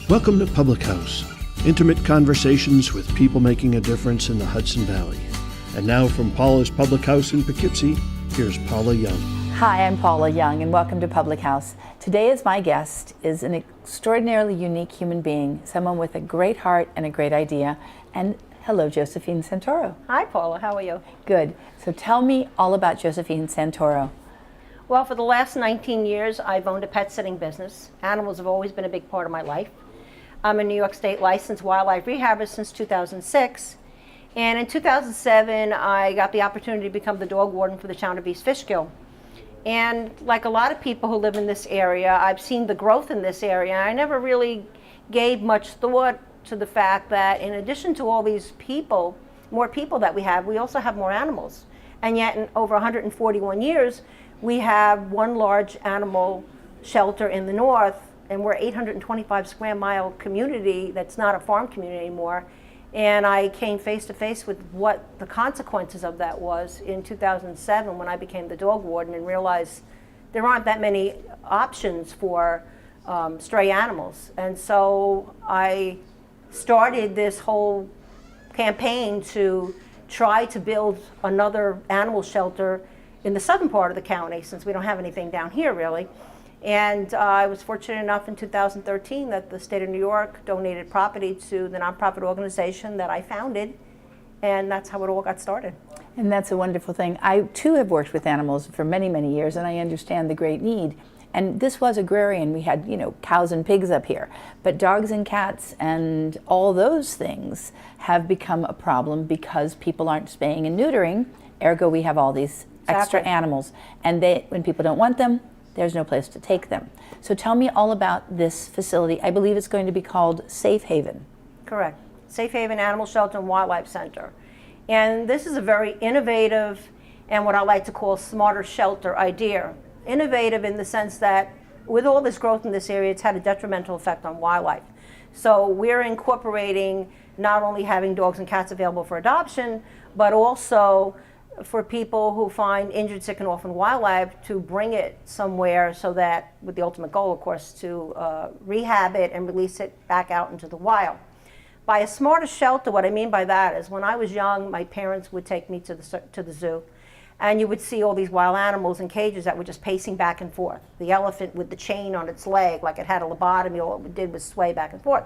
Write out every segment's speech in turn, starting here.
Welcome to Public House, intimate conversations with people making a difference in the Hudson Valley. And now from Paula's Public House in Poughkeepsie, here's Paula Young. Hi, I'm Paula Young, and welcome to Public House. Today, as my guest, is an extraordinarily unique human being, someone with a great heart and a great idea. And hello, Josephine Santoro. Hi, Paula. How are you? Good. So tell me all about Josephine Santoro. Well, for the last 19 years, I've owned a pet sitting business. Animals have always been a big part of my life. I'm a New York State licensed wildlife rehabber since 2006. And in 2007, I got the opportunity to become the dog warden for the town of East Fishkill. And like a lot of people who live in this area, I've seen the growth in this area. I never really gave much thought to the fact that in addition to all these people, more people that we also have more animals. And yet in over 141 years, we have one large animal shelter in the north, and we're 825 square mile community that's not a farm community anymore. And I came face to face with what the consequences of that was in 2007 when I became the dog warden and realized there aren't that many options for stray animals. And so I started this whole campaign to try to build another animal shelter in the southern part of the county, since we don't have anything down here really. And I was fortunate enough in 2013 that the state of New York donated property to the nonprofit organization that I founded, and that's how it all got started. And that's a wonderful thing. I too have worked with animals for many, many years, and I understand the great need. And this was agrarian. We had, cows and pigs up here. But dogs and cats and all those things have become a problem because people aren't spaying and neutering. Ergo, we have all these extra animals. And when people don't want them, there's no place to take them. So tell me all about this facility. I believe it's going to be called Safe Haven. Correct. Safe Haven Animal Shelter and Wildlife Center. And this is a very innovative and what I like to call smarter shelter idea. Innovative in the sense that with all this growth in this area, it's had a detrimental effect on wildlife. So we're incorporating not only having dogs and cats available for adoption, but also for people who find injured, sick, and orphan wildlife to bring it somewhere so that, with the ultimate goal, of course, to rehab it and release it back out into the wild. By a smarter shelter, what I mean by that is when I was young, my parents would take me to the zoo, and you would see all these wild animals in cages that were just pacing back and forth. The elephant with the chain on its leg, like it had a lobotomy, all it did was sway back and forth.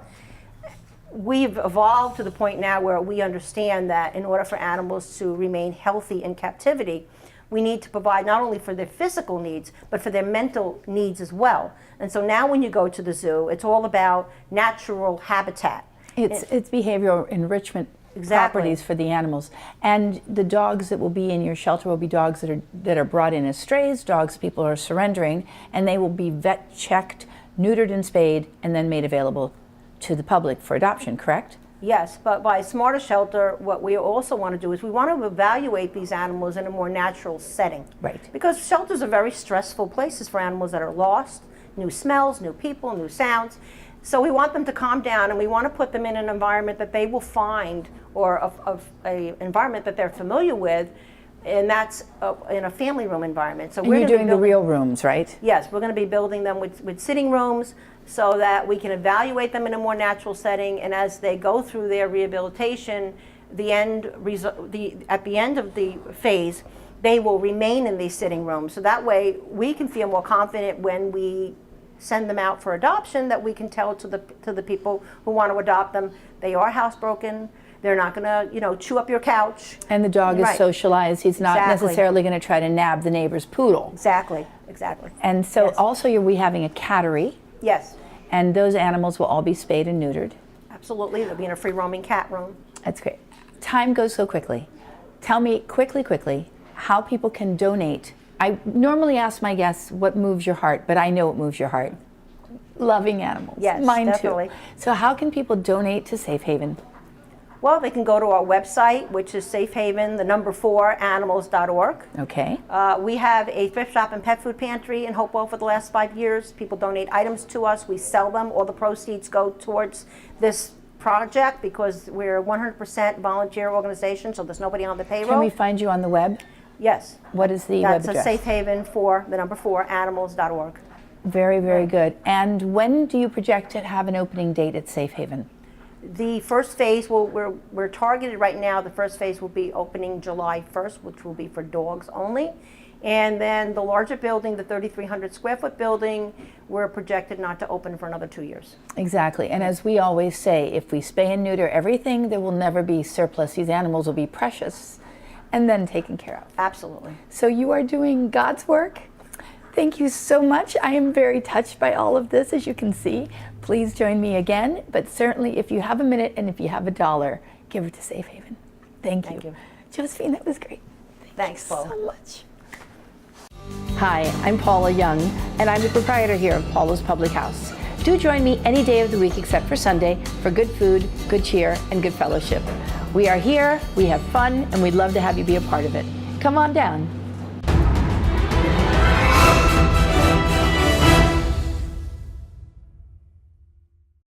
We've evolved to the point now where we understand that in order for animals to remain healthy in captivity, we need to provide not only for their physical needs, but for their mental needs as well. And so now when you go to the zoo, it's all about natural habitat. It's behavioral enrichment properties for the animals. And the dogs that will be in your shelter will be dogs that are brought in as strays, dogs people are surrendering, and they will be vet checked, neutered and spayed, and then made available to the public for adoption, correct? Yes, but by smarter shelter, what we also want to do is we want to evaluate these animals in a more natural setting. Right. Because shelters are very stressful places for animals that are lost, new smells, new people, new sounds. So we want them to calm down, and we want to put them in an environment that they will find, or of an environment that they're familiar with, and that's in a family room environment. So you're doing the real rooms, right? Yes, we're going to be building them with sitting rooms so that we can evaluate them in a more natural setting, and as they go through their rehabilitation, at the end of the phase, they will remain in these sitting rooms. So that way we can feel more confident when we send them out for adoption, that we can tell to the people who want to adopt them, they are housebroken. They're not going to, chew up your couch. And the dog is socialized. He's not necessarily going to try to nab the neighbor's poodle. Exactly. And so also you'll be having a cattery. Yes. And those animals will all be spayed and neutered. Absolutely. They'll be in a free roaming cat room. That's great. Time goes so quickly. Tell me quickly, how people can donate. I normally ask my guests what moves your heart, but I know what moves your heart. Loving animals. Yes, mine definitely. too. So how can people donate to Safe Haven? Well, they can go to our website, which is safehaven4animals.org. Okay. We have a thrift shop and pet food pantry in Hopewell for the last 5 years. People donate items to us. We sell them. All the proceeds go towards this project because we're a 100% volunteer organization, so there's nobody on the payroll. Can we find you on the web? Yes. What is the That's web address? That's safehaven4animals.org. Very, very good. And when do you project to have an opening date at Safe Haven? The first phase, we're targeted right now, the first phase will be opening July 1st, which will be for dogs only. And then the larger building, the 3,300 square foot building, we're projected not to open for another 2 years. Exactly. And as we always say, if we spay and neuter everything, there will never be surplus. These animals will be precious and then taken care of. Absolutely. So you are doing God's work. Thank you so much. I am very touched by all of this, as you can see. Please join me again. But certainly, if you have a minute and if you have $1, give it to Safe Haven. Thank you. Thank you. Josephine, that was great. Thanks, Paula. So much. Hi, I'm Paula Young, and I'm the proprietor here of Paula's Public House. Do join me any day of the week except for Sunday for good food, good cheer, and good fellowship. We are here, we have fun, and we'd love to have you be a part of it. Come on down.